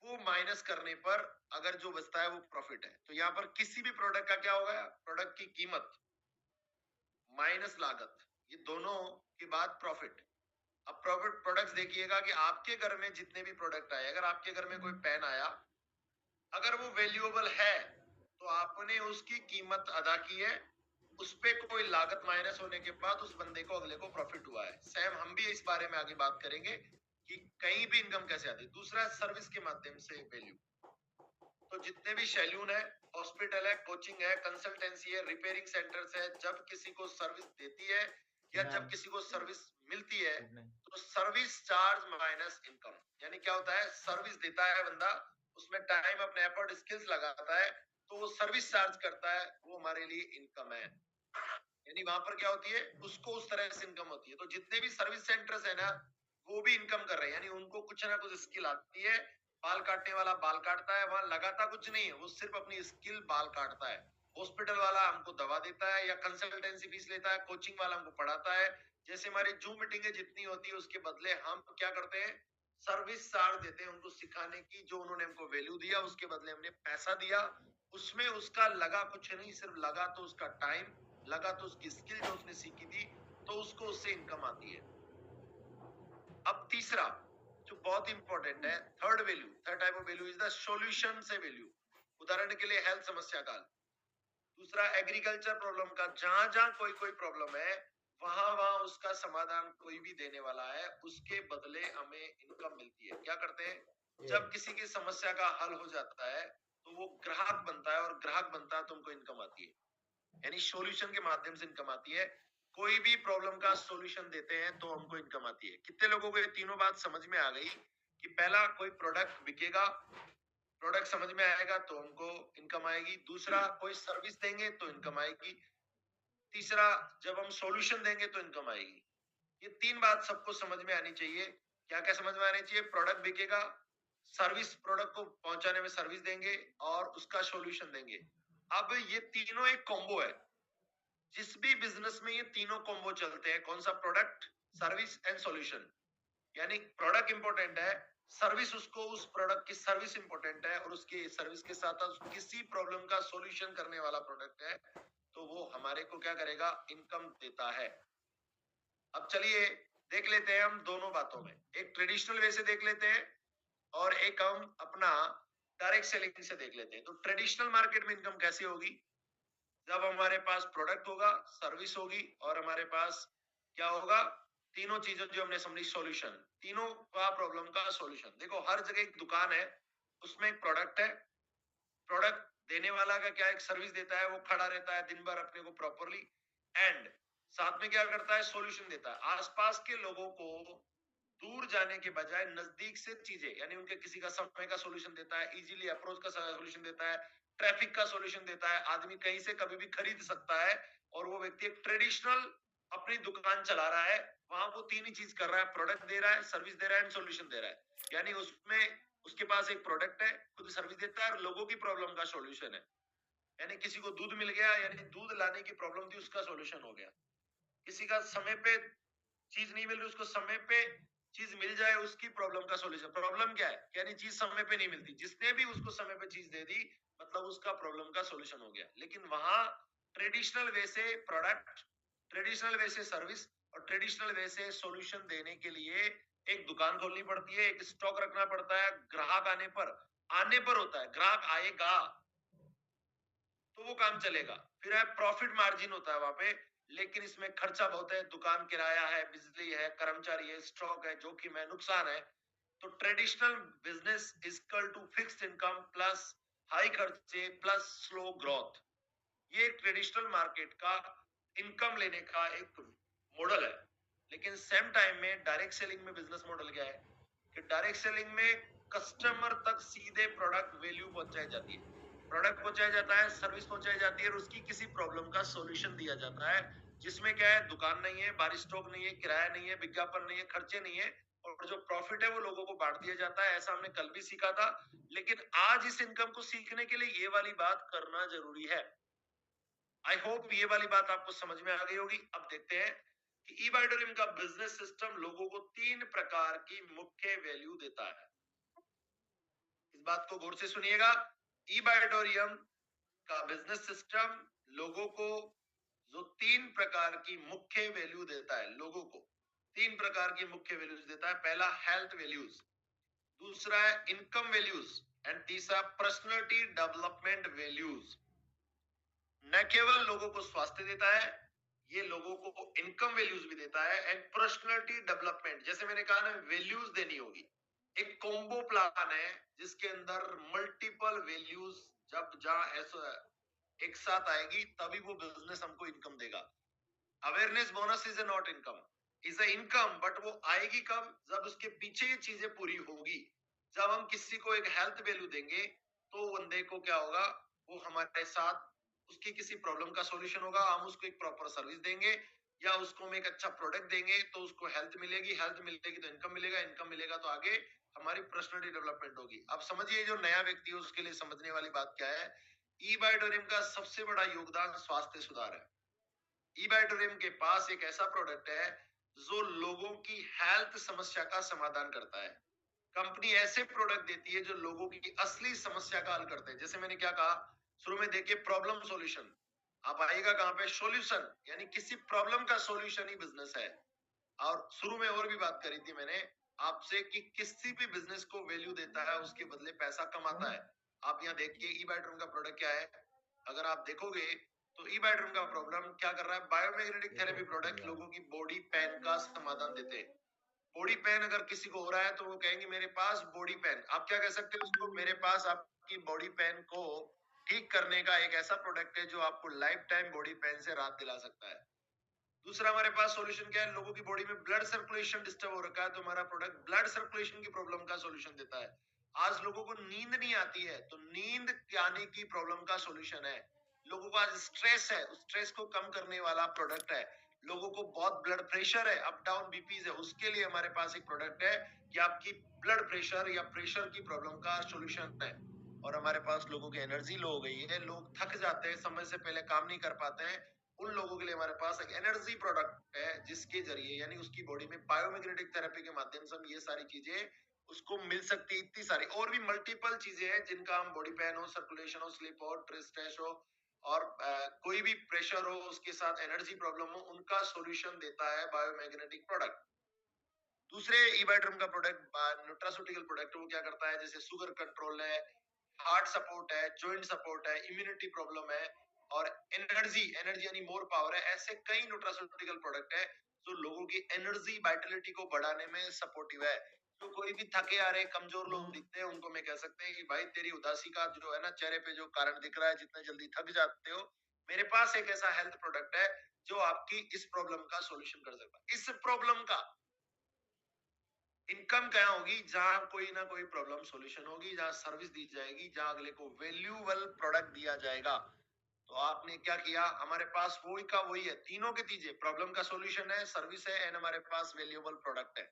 वो माइनस करने पर अगर जो बचता है वो प्रॉफिट है। तो यहाँ पर किसी भी प्रोडक्ट का क्या होगा? प्रोडक्ट की कीमत माइनस लागत, ये दोनों के बाद प्रॉफिट। अब प्रॉफिट प्रोडक्ट्स देखिएगा कि आपके घर में जितने भी प्रोडक्ट आए, अगर आपके घर में कोई पेन आया, अगर वो वैल्यूएबल है तो आपने उसकी कीमत अदा की है, उस पे कोई लागत माइनस होने के बाद उस बंदे को, अगले को प्रॉफिट हुआ है। सेम हम भी इस बारे में आगे बात करेंगे कि कहीं भी इनकम कैसे आती है। दूसरा, सर्विस के माध्यम से वैल्यू। तो जितने भी सैलून है, हॉस्पिटल है, कोचिंग है, कंसल्टेंसी है, रिपेयरिंग सेंटर्स है, जब किसी को सर्विस देती है या जब किसी को सर्विस मिलती है, तो सर्विस चार्ज माइनस इनकम। यानी क्या होता है? सर्विस देता है बंदा, उसमें टाइम, अपने एफर्ट, स्किल्स लगाता है, तो वो सर्विस चार्ज करता है, वो हमारे लिए इनकम है। यानी वहां पर क्या होती है? उसको उस तरह से इनकम होती है। तो जितने भी सर्विस सेंटर्स है ना, वो भी इनकम कर रहे हैं, यानी उनको कुछ ना कुछ स्किल आती है। बाल काटने वाला बाल काटता है, वहां लगाता कुछ नहीं है, वो सिर्फ अपनी स्किल बाल काटता है। हॉस्पिटल वाला हमको दवा देता है या कंसल्टेंसी फीस लेता है, कोचिंग वाला हमको पढ़ाता है। जैसे हमारी जूम मीटिंगें जितनी होती है, उसके बदले हम क्या करते हैं? सर्विस चार्ज देते हैं उनको सिखाने की, जो उन्होंने हमको वैल्यू दिया, उसके बदले हमने पैसा दिया। उसमें उसका लगा कुछ नहीं, सिर्फ लगा तो उसका टाइम, लगा तो उसकी स्किल जो उसने सीखी थी, तो उसको उससे इनकम आती है। अब तीसरा जो बहुत इंपॉर्टेंट है, third value, third type of value is the solution से वैल्यू। उदाहरण के लिए हेल्थ समस्या का, दूसरा एग्रीकल्चर प्रॉब्लम का, जहां जहां कोई कोई प्रॉब्लम है, वहां वहां उसका समाधान कोई भी देने वाला है, उसके बदले हमें इनकम मिलती है। क्या करते हैं? जब किसी की समस्या का हल हो जाता है, तो वो ग्राहक बनता है, और ग्राहक बनता है तो उनको इनकम आती है। यानी सॉल्यूशन के माध्यम से इनकम आती है। कोई भी प्रॉब्लम का सॉल्यूशन देते हैं तो हमको इनकम आती है। कितने लोगों को ये तीनों बात समझ में आ गई कि पहला, कोई प्रोडक्ट बिकेगा, प्रोडक्ट समझ में आएगा तो हमको इनकम आएगी। दूसरा, कोई सर्विस देंगे तो इनकम आएगी। तीसरा, जब हम सॉल्यूशन देंगे तो इनकम आएगी। ये तीन बात सबको समझ में आनी चाहिए। क्या क्या समझ में आनी चाहिए? प्रोडक्ट बिकेगा, सर्विस, प्रोडक्ट को पहुंचाने में सर्विस देंगे, और उसका सॉल्यूशन देंगे। अब ये तीनों एक कॉम्बो है। जिस भी बिजनेस में ये तीनों कॉम्बो चलते हैं, कौन सा? Product, service and solution. यानी प्रोडक्ट इंपॉर्टेंट है, सर्विस, उसको उस प्रोडक्ट की सर्विस इंपॉर्टेंट है, और उसकी सर्विस के साथ किसी प्रॉब्लम का सॉल्यूशन करने वाला प्रोडक्ट है, तो वो हमारे को क्या करेगा? इनकम देता है। अब चलिए देख लेते हैं हम दोनों बातों में, एक ट्रेडिशनल वे से देख लेते हैं, और एक हम अपना डायरेक्ट सेलिंग से देख लेते हैं। तो ट्रेडिशनल मार्केट में इनकम कैसे होगी? जब हमारे पास प्रोडक्ट होगा, सर्विस होगी, और हमारे पास क्या होगा? तीनों चीजें जो हमने समझी, सॉल्यूशन, तीनों का प्रॉब्लम का सॉल्यूशन। देखो, हर जगह एक दुकान है, उसमें एक प्रोडक्ट है, प्रोडक्ट देने वाला का क्या, एक सर्विस देता है, वो खड़ा रहता है दिन भर अपने को प्रॉपरली, एंड साथ में क्या करता है? सॉल्यूशन देता है। आसपास के लोगों को दूर जाने के बजाय नजदीक से चीजें, यानी उनके किसी का समय का सॉल्यूशन देता है, इजीली अप्रोच का सॉल्यूशन देता है, ट्रैफिक का सॉल्यूशन देता है। आदमी कहीं से कभी भी खरीद सकता है, और वो व्यक्ति एक ट्रेडिशनल अपनी दुकान चला रहा है, वहां वो तीन ही चीज कर रहा है, प्रोडक्ट दे रहा है, सर्विस दे रहा है, एंड सॉल्यूशन दे रहा है। यानी उसमें उसके पास एक प्रोडक्ट है, खुद सर्विस देता है, और लोगों की प्रॉब्लम का सॉल्यूशन है। यानी किसी को दूध मिल गया, यानी दूध लाने की प्रॉब्लम थी, उसका सॉल्यूशन हो गया। किसी का समय पे चीज नहीं मिल रही, उसको समय पे चीज मिल जाए, उसकी प्रॉब्लम का सॉल्यूशन। प्रॉब्लम क्या है? यानी चीज समय पे नहीं मिलती, जिसने भी उसको समय पे चीज दे दी, मतलब उसका प्रॉब्लम का सॉल्यूशन हो गया। लेकिन वहां ट्रेडिशनल वे से प्रोडक्ट, ट्रेडिशनल वे से सर्विस, और ट्रेडिशनल वे से सॉल्यूशन देने के लिए एक दुकान खोलनी पड़ती है, एक स्टॉक रखना पड़ता है, ग्राहक आने पर होता है, ग्राहक आएगा तो वो काम चलेगा। फिर है प्रॉफिट मार्जिन होता है वहां पे, लेकिन इसमें खर्चा बहुत है, दुकान किराया है, बिजली है, कर्मचारी है, स्टॉक है, जोखिम है, नुकसान है। तो traditional business equal to fixed income plus high खर्चे प्लस स्लो ग्रोथ। ये ट्रेडिशनल मार्केट का इनकम लेने का एक मॉडल है। लेकिन सेम टाइम में डायरेक्ट सेलिंग में बिजनेस मॉडल क्या है कि डायरेक्ट सेलिंग में कस्टमर तक सीधे प्रोडक्ट वैल्यू पहुंचाई जाती है, प्रोडक्ट पहुंचाया जाता है, सर्विस पहुंचाई जाती है और उसकी किसी प्रॉब्लम का सॉल्यूशन दिया जाता है, जिसमें क्या है, दुकान नहीं है, बाहरी स्टॉक नहीं है, किराया नहीं है, विज्ञापन नहीं है, खर्चे नहीं है, और जो प्रॉफिट है वो लोगों को बांट दिया जाता है। ऐसा हमने कल भी सीखा था। लेकिन आज इस इनकम को सीखने के लिए ये वाली बात करना जरूरी है। आई होप ये वाली बात आपको समझ में आ गई होगी। अब देखते हैं कि ईबाइटोरियम का बिजनेस सिस्टम लोगों को 3 प्रकार की मुख्य वैल्यू देता है। इस बात को गौर से सुनिएगा। ईबाइटोरियम का बिजनेस सिस्टम लोगों को जो 3 प्रकार की मुख्य वैल्यू देता है, लोगों को 3 प्रकार की मुख्य वैल्यूज देता है। पहला हेल्थ वैल्यूज, दूसरा है इनकम वैल्यूज एंड तीसरा पर्सनालिटी डेवलपमेंट वैल्यूज। न केवल लोगों को स्वास्थ्य देता है, ये लोगों को इनकम वैल्यूज भी देता है एंड पर्सनालिटी डेवलपमेंट। जैसे मैंने कहा ना, वैल्यूज देनी होगी। एक कॉम्बो प्लान है जिसके अंदर मल्टीपल वैल्यूज जब जहां ऐसा एक साथ आएगी तभी वो बिजनेस हमको इनकम देगा। Awareness bonus is a not income, is a income, but वो आएगी कब, जब उसके पीछे ये चीजें पूरी होगी। जब हम किसी को एक हेल्थ वैल्यू देंगे तो बंदे को क्या होगा, वो हमारे साथ उसकी किसी प्रॉब्लम का सॉल्यूशन होगा, हम उसको एक प्रॉपर सर्विस देंगे या उसको हम एक अच्छा प्रोडक्ट देंगे तो उसको हेल्थ मिलेगी, हेल्थ मिलेगी तो इनकम मिलेगा, इनकम मिलेगा तो आगे हमारी पर्सनालिटी डेवलपमेंट होगी। अब समझिए, जो नया व्यक्ति है उसके लिए समझने वाली बात क्या है, ईबाइटोरियम का सबसे बड़ा योगदान स्वास्थ्य सुधार है। ईबाइटोरियम के पास एक ऐसा प्रोडक्ट है जो लोगों की हेल्थ समस्या का समाधान करता है। कंपनी ऐसे प्रोडक्ट देती है जो लोगों की असली समस्या का हल करते हैं। जैसे मैंने क्या कहा शुरू में, देखिए प्रॉब्लम सॉल्यूशन, आप आएगा कहां पे, सॉल्यूशन, यानी किसी प्रॉब्लम का सॉल्यूशन ही बिजनेस है। और शुरू में और भी बात करी थी मैंने आपसे कि किसी भी बिजनेस को वैल्यू देता है उसके बदले पैसा कमाता है। आप यहाँ देखिए ई बेडरूम का प्रोडक्ट क्या है। अगर आप देखोगे तो ई बेडरूम का प्रॉब्लम क्या कर रहा है, बायोमैग्नेटिक थेरेपी प्रोडक्ट लोगों की बॉडी पेन का समाधान देते हैं। बॉडी पेन अगर किसी को हो रहा है तो वो कहेंगे मेरे पास बॉडी पेन, आप क्या कह सकते हो उसको, मेरे पास आपकी बॉडी पेन को ठीक करने का एक ऐसा प्रोडक्ट है जो आपको लाइफ टाइम बॉडी पेन से राहत दिला सकता है। दूसरा हमारे पास सॉल्यूशन क्या है, लोगों की बॉडी में ब्लड सर्कुलेशन डिस्टर्ब हो रखा है तो हमारा प्रोडक्ट ब्लड सर्कुलेशन की प्रॉब्लम का सॉल्यूशन देता है। आज लोगों को नींद नहीं आती है तो नींद आने की प्रॉब्लम का सॉल्यूशन है। लोगों को आज स्ट्रेस है, उस स्ट्रेस को कम करने वाला प्रोडक्ट है। लोगों को बहुत ब्लड प्रेशर है, अप डाउन बीपीज है, उसके लिए हमारे पास एक प्रोडक्ट है कि आपकी ब्लड प्रेशर या प्रेशर की प्रॉब्लम का सॉल्यूशन है। और हमारे पास लोगों की एनर्जी लो हो गई है, लोग थक जाते हैं, समय से पहले काम नहीं कर पाते हैं, उन लोगों के लिए हमारे पास एक एनर्जी प्रोडक्ट है जिसके जरिए यानी उसकी बॉडी में बायोमैग्नेटिक थेरेपी के माध्यम से हम ये सारी चीजें उसको मिल सकती है। इतनी सारी और भी मल्टीपल चीजें हैं जिनका हम बॉडी पेन हो, सर्कुलेशन हो, स्लीप हो, स्ट्रेस हो और कोई भी प्रेशर हो, उसके साथ एनर्जी प्रॉब्लम हो, उनका सॉल्यूशन देता है बायोमैग्नेटिक प्रोडक्ट। दूसरे ईबाइड्रम का प्रोडक्ट न्यूट्रास्यूटिकल प्रोडक्ट, वो क्या करता है, जैसे शुगर कंट्रोल है, हार्ट सपोर्ट है, जॉइंट सपोर्ट है, इम्यूनिटी प्रॉब्लम है और एनर्जी, एनर्जी यानी मोर पावर है। ऐसे कई न्यूट्रास्यूटिकल प्रोडक्ट है जो लोगों की एनर्जी वाइटलिटी को बढ़ाने में सपोर्टिव है। तो कोई भी थके आ रहे कमजोर लोग दिखते हैं उनको मैं कह सकते हैं कि भाई तेरी उदासी का जो है ना, चेहरे पे जो कारण दिख रहा है, जितने जल्दी थक जाते हो, मेरे पास एक ऐसा हेल्थ प्रोडक्ट है जो आपकी इस प्रॉब्लम का सॉल्यूशन कर सकता है। इस प्रॉब्लम का इनकम क्या होगी, जहां कोई ना कोई प्रॉब्लम सॉल्यूशन होगी, जहां सर्विस दी जाएगी, जहां अगले को वैल्यूएबल प्रोडक्ट दिया जाएगा। तो आपने क्या किया, हमारे पास वही का वही है, तीनों के तीजे, प्रॉब्लम का सॉल्यूशन है, सर्विस है एंड हमारे पास वैल्यूएबल प्रोडक्ट है।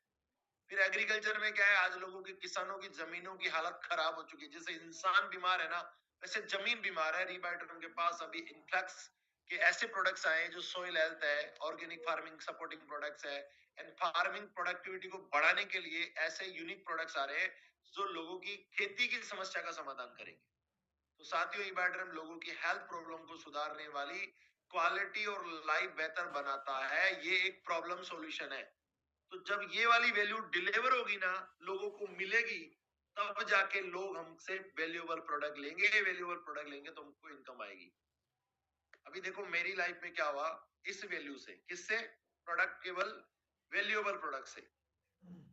फिर एग्रीकल्चर में क्या है, आज लोगों की, किसानों की जमीनों की हालत खराब हो चुकी है। जैसे इंसान बीमार है ना, वैसे जमीन बीमार है। रीबाइटरम के पास अभी इनफ्लक्स के ऐसे प्रोडक्ट्स आए हैं जो सोइल हेल्थ है, ऑर्गेनिक फार्मिंग सपोर्टिंग प्रोडक्ट्स है एंड फार्मिंग प्रोडक्टिविटी को बढ़ाने के लिए ऐसे यूनिक प्रोडक्ट्स आ रहे हैं जो लोगों की खेती की समस्या का समाधान करेंगे। तो साथियों, ईबाइड्रम लोगों की हेल्थ प्रॉब्लम को सुधारने वाली, क्वालिटी और लाइफ बेहतर बनाता है, ये एक प्रॉब्लम सॉल्यूशन है। तो जब ये वाली वैल्यू डिलीवर होगी ना, लोगों को मिलेगी, तब जाके लोग हमसे वैल्यूएबल प्रोडक्ट लेंगे, वैल्यूएबल प्रोडक्ट लेंगे तो हमको इनकम आएगी। अभी देखो मेरी लाइफ में क्या हुआ इस वैल्यू से, किससे? प्रोडक्ट, केवल वैल्यूएबल प्रोडक्ट से।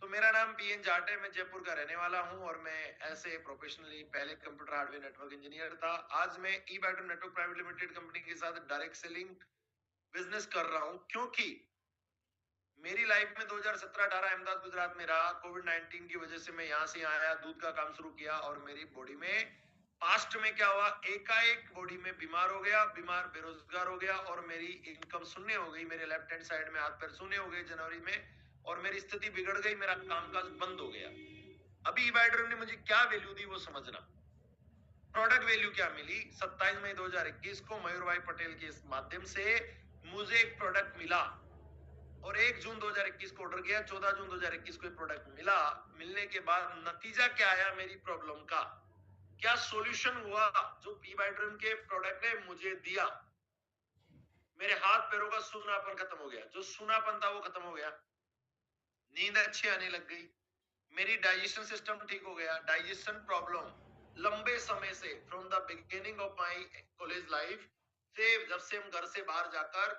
तो मेरा नाम पीएन जाट है, मैं जयपुर का रहने वाला हूं और मैं ऐसे प्रोफेशनली पहले कंप्यूटर हार्डवेयर नेटवर्क इंजीनियर था। आज मैं E battery network private limited company के साथ डायरेक्ट सेलिंग बिजनेस कर रहा हूं, क्योंकि मेरी लाइफ में 2017-18 अहमदाबाद गुजरात में रहा। कोविड-19 की वजह से मैं यहाँ से आया, दूध का काम शुरू किया और मेरी बॉडी में पास्ट में क्या हुआ, एकाएक बॉडी में बीमार हो गया, बीमार बेरोजगार हो गया और मेरी इनकम शून्य हो गई। मेरे लेफ्ट हैंड साइड में हाथ पैर शून्य हो गए जनवरी में और मेरी स्थिति बिगड़ गई, मेरा कामकाज बंद हो गया। अभी ईबाइड्रीम ने मुझे क्या वैल्यू दी वो समझना। प्रोडक्ट वैल्यू क्या मिली? 27 मई 2021 को मयूर भाई पटेल के इस माध्यम से मुझे एक प्रोडक्ट मिला और 1 जून 2021 को ऑर्डर किया, 14 जून 2021 को प्रोडक्ट मिला। मिलने के बाद नतीजा क्या आया मेरी प्रॉब्लम का, क्या सॉल्यूशन हुआ जो ईबाइड्रीम के प्रोडक्ट ने मुझे दिया? मेरे हाथ पैरों का सूनापन खत्म हो गया, जो सूनापन था वो खत्म हो गया, नींद अच्छी आने लग गई, मेरी डाइजेशन सिस्टम ठीक हो गया। डाइजेशन प्रॉब्लम लंबे समय से, from the beginning of my college life से, जब से हम घर से बाहर जाकर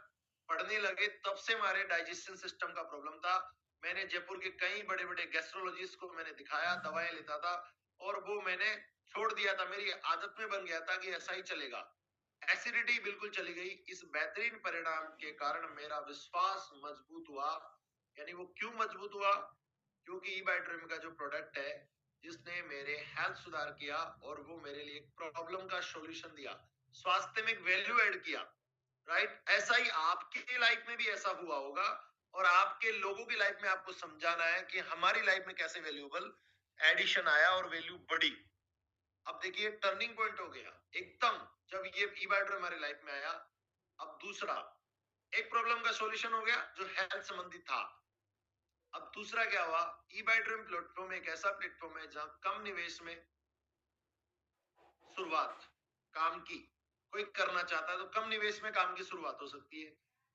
पढ़ने लगे तब से हमारे डाइजेशन सिस्टम का प्रॉब्लम था। मैंने जयपुर के कई बड़े बड़े गैस्ट्रोलॉजिस्ट को मैंने दिखाया, दवाएं लेता था और वो मैंने छोड़ दिया था। मेरी आदत में बन गया था कि ऐसा ही चलेगा। एसिडिटी बिल्कुल चली गई। इस बेहतरीन परिणाम के कारण मेरा विश्वास मजबूत हुआ। यानी वो क्यों मजबूत हुआ? क्योंकि ईबाइड्रीम का जो प्रोडक्ट है जिसने मेरे हेल्थ सुधार किया और वो मेरे लिए एक प्रॉब्लम का सॉल्यूशन दिया, स्वास्थ्य में एक वैल्यू ऐड किया, राइट? ऐसा ही आपके लाइफ में भी ऐसा हुआ होगा और आपके लोगों की लाइफ में आपको समझाना है कि हमारी लाइफ में कैसे वैल्यूएबल एडिशन आया और वैल्यू बढ़ी। अब देखिए टर्निंग पॉइंट हो गया एकदम जब ये ईबाइड्रीम हमारी लाइफ में आया। अब दूसरा, एक प्रॉब्लम का सॉल्यूशन हो गया जो हेल्थ संबंधित था। अब दूसरा क्या हुआ, ईबाइड्रीम प्लेटफॉर्म एक ऐसा प्लेटफॉर्म है जहां कम निवेश में शुरुआत काम की, कोई करना चाहता है तो कम निवेश में काम की शुरुआत हो सकती है,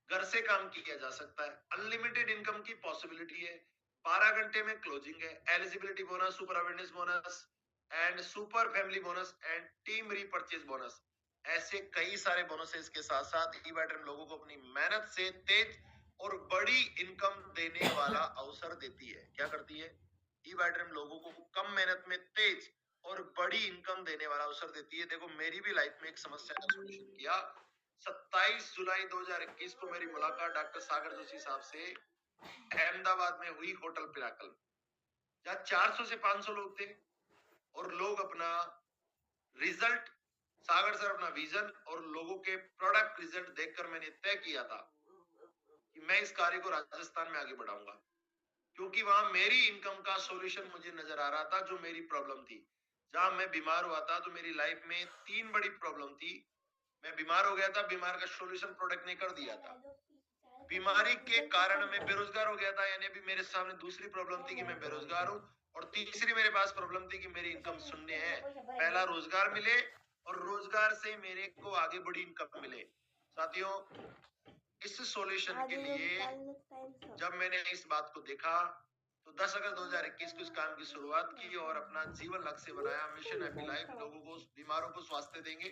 घर से काम किया जा सकता है, अनलिमिटेड इनकम की पॉसिबिलिटी है, 12 घंटे में क्लोजिंग है, eligibility bonus, super awareness bonus and super family bonus and team repurchase bonus, ऐसे कई सारे बोनसेस के साथ साथ ईबाइड्रीम लोगों को अपनी मेहनत से तेज और बड़ी इनकम देने वाला अवसर देती है। क्या करती है? ईबाइड्रीम लोगों को कम मेहनत में तेज और बड़ी इनकम देने वाला अवसर देती है। देखो मेरी भी लाइफ में एक समस्या का सॉल्यूशन किया। 27 जुलाई 2021 को मेरी मुलाकात डॉक्टर सागर जोशी साहब से अहमदाबाद में हुई होटल पिनाकल, जहाँ 400 से 500 लोग थे और लोग अपना रिजल्ट, सागर सर अपना विजन और लोगों के प्रोडक्ट रिजल्ट देखकर मैंने तय किया था कि मैं इस कार्य को राजस्थान में आगे बढ़ाऊंगा, क्योंकि वहां मेरी इनकम का सॉल्यूशन मुझे नजर आ रहा था जो मेरी प्रॉब्लम थी। जहां मैं बीमार हुआ था तो मेरी लाइफ में 3 बड़ी प्रॉब्लम थी। मैं बीमार हो गया था, बीमार का सॉल्यूशन प्रोडक्ट ने कर दिया था। बीमारी के कारण मैं बेरोजगार हो गया था, यानी अभी मेरे सामने दूसरी प्रॉब्लम थी कि मैं बेरोजगार हूँ और तीसरी मेरे पास प्रॉब्लम थी कि मेरी इनकम शून्य है। पहला रोजगार मिले और रोजगार से मेरे को आगे बड़ी इनकम मिले। साथियों, इस सॉल्यूशन के लिए जब मैंने इस बात को देखा तो 10 अगस्त 2021 को इस काम की शुरुआत की और अपना जीवन लक्ष्य बनाया, मिशन हैप्पी लाइफ। लोगों को, बीमारों को स्वास्थ्य देंगे,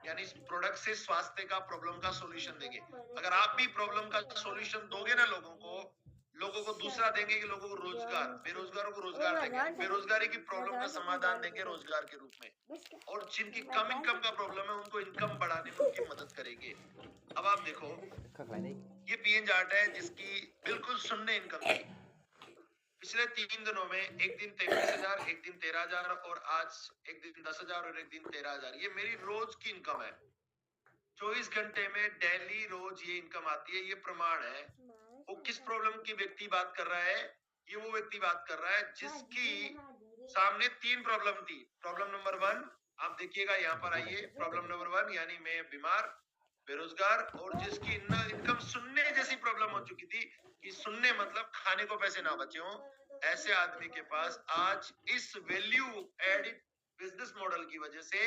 यानी इस प्रोडक्ट से स्वास्थ्य का प्रॉब्लम का सॉल्यूशन देंगे। अगर आप भी प्रॉब्लम का सॉल्यूशन दोगे ना लोगों को दूसरा देंगे कि लोगों को रोजगार, बेरोजगारों को रोजगार देंगे, बेरोजगारी की प्रॉब्लम का समाधान देंगे रोजगार के रूप में, और जिनकी कम इनकम का प्रॉब्लम है उनको इनकम बढ़ाने में उनकी मदद करेंगे। अब आप देखो ये पीएन जाट है जिसकी बिल्कुल शून्य इनकम थी। पिछले 3 दिनों में एक दिन 23,000, एक दिन 13,000 और आज एक दिन 10,000 और एक दिन 13,000, ये मेरी रोज की इनकम है। 24 घंटे में डेली रोज ये इनकम आती है। ये प्रमाण है। वो किस प्रॉब्लम की व्यक्ति बात कर रहा है? ये वो व्यक्ति बात कर रहा है जिसकी सामने 3 प्रॉब्लम थी। प्रॉब्लम नंबर 1 आप देखिएगा, यहाँ पर आइए। प्रॉब्लम नंबर 1 यानी मैं बीमार, बेरोजगार और जिसकी इनकम शून्य जैसी प्रॉब्लम हो चुकी थी कि शून्य मतलब खाने को पैसे ना बचे हों, ऐसे आदमी के पास आज इस वैल्यू एडिड बिजनेस मॉडल की वजह से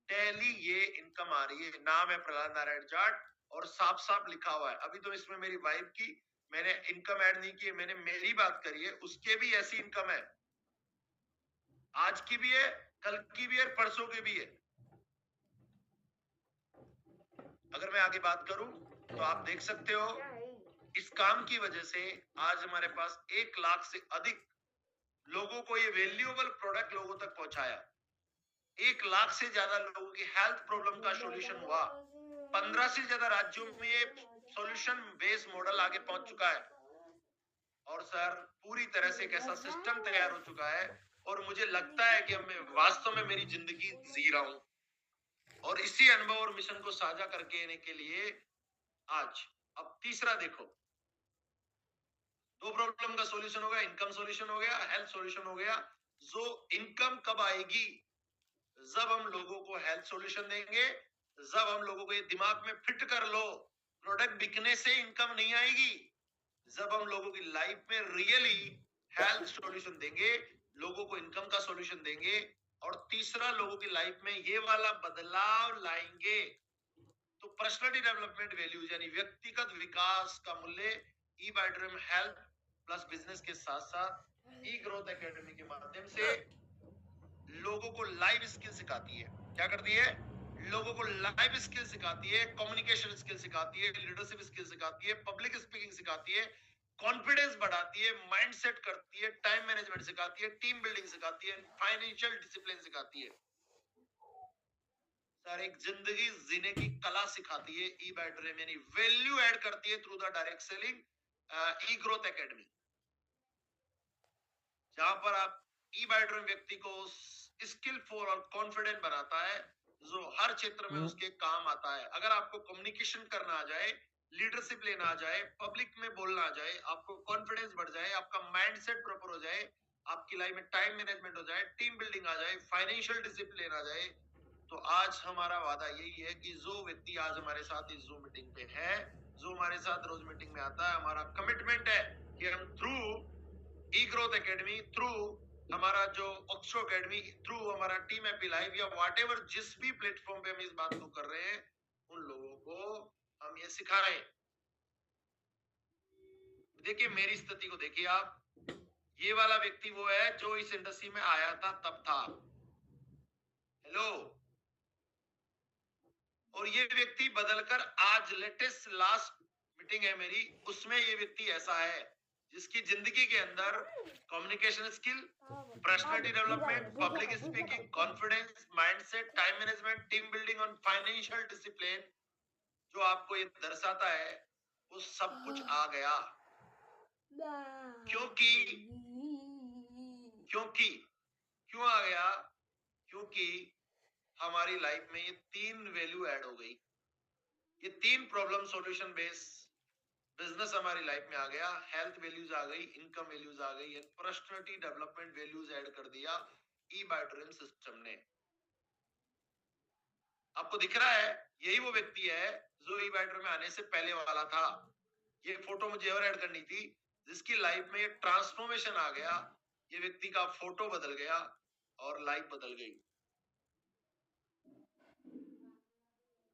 डेली ये इनकम आ रही है। नाम है प्रहलाद नारायण जाट और साफ साफ लिखा हुआ है। अभी तो इसमें मेरी वाइफ की मैंने इनकम ऐड नहीं की है, मैंने मेरी बात करी है, उसके भी ऐसी इनकम है, आज की भी है, कल की भी है, परसों की भी है। अगर मैं आगे बात करूं तो आप देख सकते हो इस काम की वजह से आज हमारे पास 1 लाख से अधिक लोगों को ये वैल्यूएबल प्रोडक्ट लोगों तक पहुंचाया। 1 लाख से ज्यादा लोगों की हेल्थ प्रॉब्लम का सॉल्यूशन हुआ। 15 से ज्यादा राज्यों में ये सॉल्यूशन बेस्ड मॉडल आगे पहुंच चुका है। और सर पूरी तरह से एक ऐसा सिस्टम तैयार हो चुका है और मुझे लगता है कि मैं वास्तव में मेरी जिंदगी जी रहा हूं और इसी अनुभव और मिशन को साझा करके आने के लिए आज अब तीसरा देखो, 2 प्रॉब्लम का सॉल्यूशन हो गया, इनकम सॉल्यूशन हो गया, हेल्थ सॉल्यूशन हो गया। जो इनकम कब आएगी? जब हम लोगों को हेल्थ सॉल्यूशन देंगे, जब हम लोगों को ये दिमाग में फिट कर लो प्रोडक्ट बिकने से इनकम नहीं आएगी। जब हम लोगों की लाइफ में रियली हेल्थ सॉल्यूशन देंगे, लोगों को इनकम का सॉल्यूशन देंगे और तीसरा लोगों की लाइफ में ये वाला बदलाव लाएंगे तो पर्सनालिटी डेवलपमेंट वैल्यूज यानी व्यक्तिगत विकास का मूल्य ई bye dream health plus business के साथ साथ ई ग्रोथ एकेडमी के माध्यम से लोगों को लाइव स्किल सिखाती है। क्या करती है? लोगों को लाइव स्किल सिखाती है, कम्युनिकेशन स्किल सिखाती है, लीडरशिप स्किल सिखाती है, पब्लिक स्पीकिंग सिखाती है, कॉन्फिडेंस बढ़ाती है, माइंडसेट करती है, टाइम मैनेजमेंट सिखाती है, टीम बिल्डिंग सिखाती है, फाइनेंशियल डिसिप्लिन सिखाती है। सर एक जिंदगी जीने की कला सिखाती है ई बाय ड्रीम यानी वैल्यू ऐड करती है through the direct selling E growth academy, जहां पर आप ई बाय ड्रीम व्यक्ति को स्किलफुल और कॉन्फिडेंट बनाता है जो हर क्षेत्र में उसके काम आता है। अगर आपको कम्युनिकेशन करना आ जाए, लीडरशिप लेना आ जाए, पब्लिक में बोलना आ जाए, आपको कॉन्फिडेंस बढ़ जाए, आपका माइंडसेट प्रॉपर हो जाए, आपकी लाइफ में टाइम मैनेजमेंट हो जाए, टीम बिल्डिंग आ जाए, फाइनेंशियल डिसिप्लिन आ जाए, तो आज हमारा वादा यही है कि जो व्यक्ति आज हमारे साथ इस जूम मीटिंग पे है, जो हमारे साथ रोज मीटिंग में आता है, हमारा कमिटमेंट है कि हम थ्रू ई ग्रोथ एकेडमी, थ्रू हमारा जो ऑक्सो एकेडमी, थ्रू हमारा टीम हैप्पी लाइफ या व्हाटएवर जिस भी प्लेटफॉर्म पे हम इस बात को कर रहे हैं, उन लोगों को हम ये सिखाएं। देखिए मेरी स्थिति को देखिए आप, ये वाला व्यक्ति वो है जो इस इंडस्ट्री में आया था तब था। हेलो, और ये व्यक्ति बदलकर आज लेटेस्ट लास्ट मीटिंग है मेरी, उसमें ये व्यक्ति ऐसा है जिसकी जिंदगी के अंदर communication skill, personality development, public speaking, confidence, mindset, time management, team building और फाइनेंशियल डिसिप्लिन जो आपको ये दर्शाता है वो सब कुछ आ गया। क्योंकि क्योंकि क्यों आ गया? क्योंकि हमारी लाइफ में ये 3 वैल्यू ऐड हो गई, ये 3 प्रॉब्लम सॉल्यूशन बेस बिजनेस हमारी लाइफ में आ गया, हेल्थ वैल्यूज आ गई, इनकम वैल्यूज आ गई, पर्सनालिटी डेवलपमेंट वैल्यूज ऐड कर दिया ई बाय ड्रीम सिस्टम ने। आपको दिख रहा है यही वो व्यक्ति है जो ई बाय ड्रीम में आने से पहले वाला था। ये फोटो मुझे और ऐड करनी थी, जिसकी लाइफ में ये ट्रांसफॉर्मेशन आ गया, ये व्यक्ति का फोटो बदल गया और लाइफ बदल गई।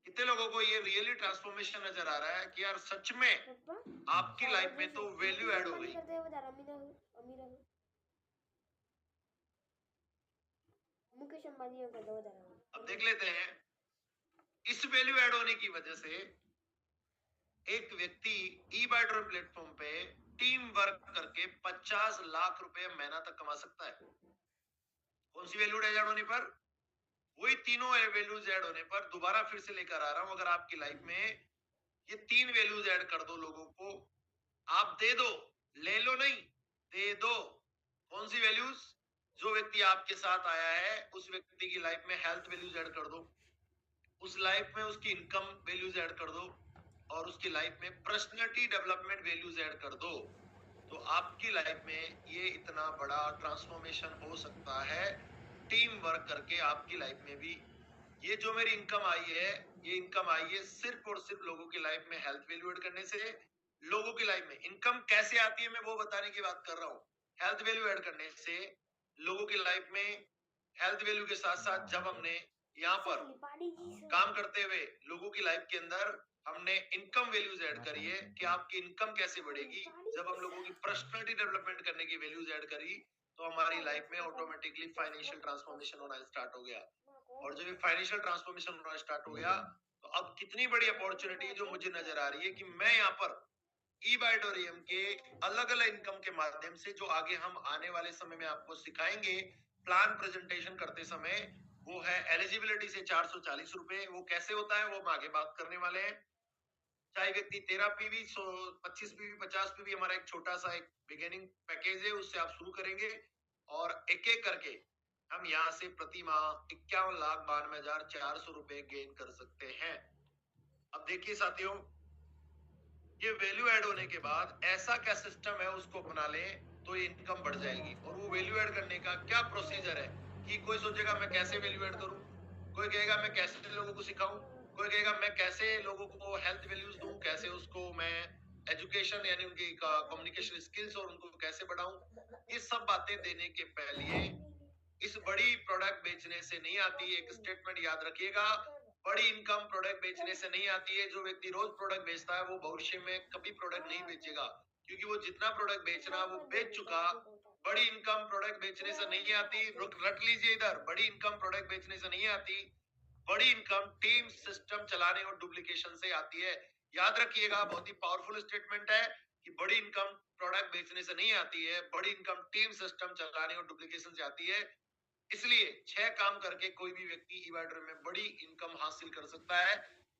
कितने लोगों को ये रियली ट्रांसफॉर्मेशन नजर आ रहा है कि यार सच में आपकी लाइफ में तो वैल्यू ऐड हो गई। मुकेश अंबानी अब देख लेते हैं इस वैल्यू ऐड होने की वजह से एक व्यक्ति ई बाय ड्रीम प्लेटफॉर्म पे टीम वर्क करके 50 लाख रुपए महीना तक कमा सकता है। कौन सी वैल्यू ऐड होने पर? वही तीनों वैल्यूज ऐड होने पर। दोबारा फिर से लेकर आ रहा हूं, अगर आपकी लाइफ में ये 3 वैल्यूज ऐड कर दो, लोगों को आप दे दो, ले लो नहीं, दे दो। कौन सी वैल्यूज? जो व्यक्ति आपके साथ आया है उस व्यक्ति की लाइफ में हेल्थ वैल्यूज ऐड कर दो, उस लाइफ में उसकी इनकम वैल्यूज ऐड कर दो और उसकी लाइफ में पर्सनालिटी डेवलपमेंट वैल्यूज ऐड कर दो, तो आपकी लाइफ में ये इतना बड़ा ट्रांसफॉर्मेशन हो सकता है टीम वर्क करके। आपकी लाइफ में भी ये जो मेरी इनकम आई है, ये इनकम आई है सिर्फ और सिर्फ लोगों की लाइफ में हेल्थ वैल्यू ऐड करने से। लोगों की लाइफ में इनकम कैसे आती है मैं वो बताने की बात कर रहा हूँ। हेल्थ वैल्यू ऐड करने से लोगों की लाइफ में हेल्थ वैल्यू के साथ साथ जब हमने यहाँ पर काम करते हुए लोगों की लाइफ के अंदर हमने इनकम वैल्यूज ऐड करी है कि आपकी इनकम कैसे बढ़ेगी, जब हम लोगों की पर्सनालिटी डेवलपमेंट करने की वैल्यूज ऐड करी तो हमारी लाइफ में ऑटोमेटिकली फाइनेंशियल ट्रांसफॉर्मेशन होना स्टार्ट हो गया। और जब ये फाइनेंशियल ट्रांसफॉर्मेशन होना स्टार्ट हो गया तो अब कितनी बड़ी अपॉर्चुनिटी जो मुझे नजर आ रही है कि मैं यहाँ पर eBytorium के अलग अलग इनकम के माध्यम से जो आगे हम आने वाले समय में आपको सिखाएंगे प्लान प्रेजेंटेशन करते समय, वो है एलिजिबिलिटी से 440 रुपए। वो कैसे होता है वो हम आगे बात करने वाले हैं। चाहे व्यक्ति 13 पीवी 25 पीवी 50 पीवी, हमारा एक छोटा सा एक बिगिनिंग पैकेज है, उससे आप शुरू करेंगे और एक एक करके हम यहाँ से प्रति माह 51,92,400 रुपए गेन कर सकते हैं। अब देखिए साथियों, ये वैल्यू ऐड होने के बाद ऐसा क्या सिस्टम है उसको अपना लें तो ये इनकम बढ़ जाएगी। और वो वैल्यू ऐड करने का क्या प्रोसीजर है कि कोई सोचेगा मैं कैसे वैल्यू ऐड करूं, कोई कहेगा मैं कैसे लोगों को सिखाऊं, कोई कहेगा मैं कैसे लोगों को हेल्थ वैल्यूज दूं, कैसे उसको मैं एजुकेशन यानी उनकी कम्युनिकेशन स्किल्स और उनको कैसे बढ़ाऊं। ये सब बातें देने के पहले इस बड़ी प्रोडक्ट बेचने से नहीं आती। एक स्टेटमेंट याद रखिएगा, बड़ी इनकम प्रोडक्ट बेचने से नहीं आती है। जो व्यक्ति रोज प्रोडक्ट बेचता है वो भविष्य में कभी प्रोडक्ट नहीं बेचेगा, क्योंकि वो जितना प्रोडक्ट बेचना वो बेच चुका। बड़ी इनकम प्रोडक्ट बेचने से नहीं आती, रट लीजिए इधर, बड़ी इनकम प्रोडक्ट बेचने से नहीं आती, बड़ी इनकम टीम सिस्टम चलाने और डुप्लीकेशन से आती है। याद रखिएगा, बहुत ही पावरफुल स्टेटमेंट है कि बड़ी इनकम प्रोडक्ट बेचने से नहीं आती है, बड़ी इनकम टीम सिस्टम चलाने और डुप्लीकेशन से आती है। इसलिए 6 काम करके कोई भी व्यक्ति eBytorium में बड़ी इनकम हासिल कर सकता है,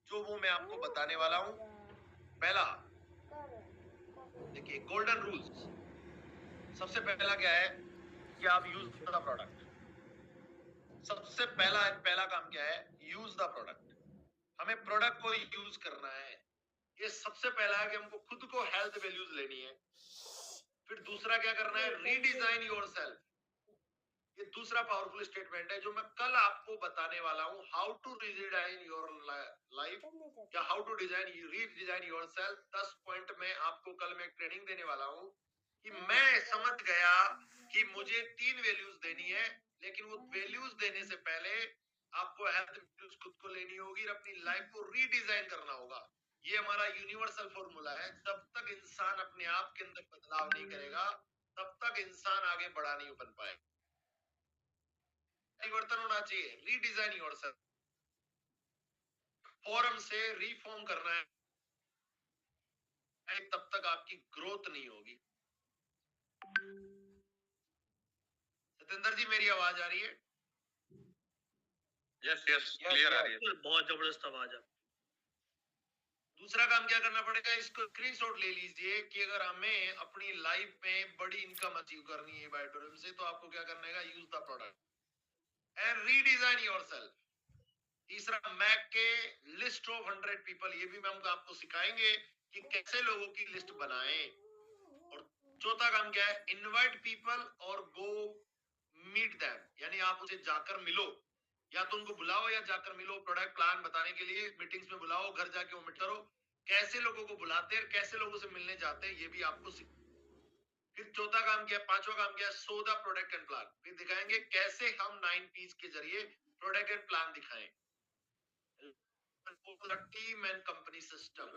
जो वो मैं आपको बताने वाला हूं। पहला देखिए, गोल्डन रूल्स। सबसे पहला क्या है कि आप यूज द प्रोडक्ट। सबसे पहला काम क्या है, यूज द प्रोडक्ट। हमें प्रोडक्ट को यूज करना है। ये सबसे पहला है कि हमको खुद को हेल्थ वैल्यूज लेनी है। फिर दूसरा क्या करना है, रीडिजाइन योरसेल्फ। ये दूसरा पावरफुल स्टेटमेंट है जो मैं कल आपको बताने वाला हूं, how to redesign your life या how to redesign yourself. 10 point में आपको कल मैं ट्रेनिंग देने वाला हूं कि मैं समझ गया कि मुझे 3 वैल्यूज देनी है, लेकिन वो वैल्यूज देने से पहले आपको हेल्थ वैल्यूज खुद को लेनी होगी और अपनी लाइफ को रीडिजाइन करना होगा। ये हमारा यूनिवर्सल फॉर्मूला है। जब तक इंसान अपने आप के अंदर बदलाव नहीं करेगा तब तक इंसान आगे बढ़ा नहीं बन पाएगा। परिवर्तन होना चाहिए, रीडिजाइन योरसेल्फ। फॉर्म से रीफॉर्म करना है, तब तक आपकी ग्रोथ नहीं होगी। सतेंद्र जी, मेरी आवाज आ रही है? यस क्लियर आ रही है। बहुत जबरदस्त आवाज है। दूसरा काम क्या करना पड़ेगा, इसको स्क्रीनशॉट ले लीजिए कि अगर हमें अपनी लाइफ में बड़ी इनकम अचीव करनी है eBytorium से, तो आपको क्या करना है, use the product and redesign yourself. तीसरा, मैक के लिस्ट ऑफ 100 पीपल, ये भी हम आपको सिखाएंगे कि कैसे लोगों की लिस्ट बनाएं। और चौथा काम क्या है, इनवाइट पीपल और गो मीट देम, यानी आप उसे जाकर मिलो, या तो उनको बुलाओ या जाकर मिलो। प्रोडक्ट प्लान बताने के लिए मीटिंग्स में बुलाओ, घर जाके वो मीट करो। कैसे लोगों को बुलाते हैं, कैसे लोगों से मिलने जाते हैं, ये भी आपको फिर चौथा काम क्या है, पांचवा काम क्या है, so the product and plan. फिर दिखाएंगे कैसे हम 9 पीस के जरिए प्रोडक्ट एंड प्लान दिखाएं। Team and company system.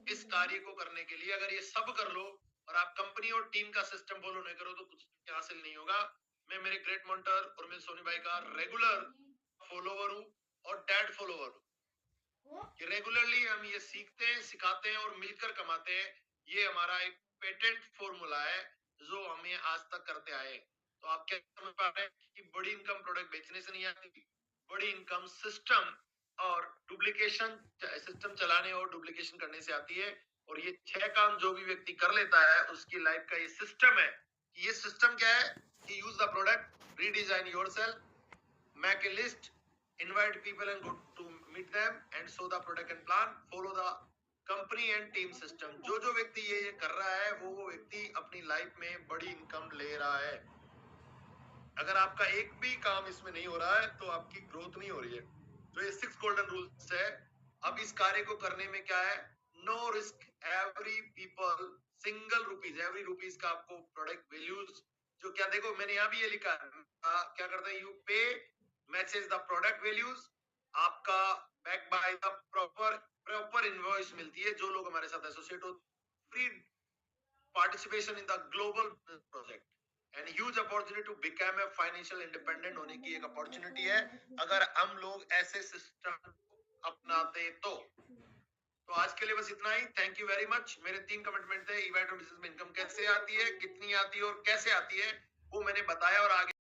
इस कार्य को करने के लिए अगर ये सब कर लो और आप कंपनी और टीम का सिस्टम फॉलो नहीं करो तो कुछ हासिल नहीं होगा। मैं मेरे ग्रेट मेंटर और मेरे सोनी भाई का रेगुलर फॉलोवर हूँ और डेड फॉलोवर हूँ। रेगुलरली हम ये सीखते हैं, सिखाते हैं और मिलकर कमाते हैं। ये हमारा एक पेटेंट फॉर्मूला है जो हमें आज तक करते आए। तो आप क्या समझ पा रहे हैं कि बड़ी इनकम प्रोडक्ट बेचने से नहीं आती, बड़ी इनकम सिस्टम और डुप्लीकेशन सिस्टम चलाने और डुप्लीकेशन करने से आती है। और ये 6 काम जो भी व्यक्ति कर लेता है उसकी लाइफ का ये सिस्टम है। ये सिस्टम क्या है कि use the product, redesign yourself, make a list, invite people and go to meet them and show the product and plan, follow the company and team system। जो व्यक्ति ये कर रहा है वो व्यक्ति अपनी लाइफ में बड़ी इनकम ले रहा है। अगर आपका एक भी काम इसमें नहीं हो रहा है तो आपकी ग्रोथ नहीं हो रही है। तो ये 6 गोल्डन रूल्स है। अब इस कार्य को करने में क्या है, no risk, every people, single rupees, every rupees का आपको प्रोडक्ट वैल्यूज जो क्या, देखो मैंने यहाँ भी ये लिखा है, क्या करते हैं, you pay matches the product values, आपका back by the proper invoice मिलती है जो लोग हमारे साथ एसोसिएट हो। Free participation in the global project and huge opportunity to become a financial independent होने की एक अपॉर्चुनिटी है अगर हम लोग ऐसे सिस्टम अपनाते तो आज के लिए बस इतना ही। Thank you very much. मेरे 3 कमिटमेंट थे। ईबay बिजनेस में इनकम कैसे आती है, कितनी आती है और कैसे आती है, वो मैंने बताया और आगे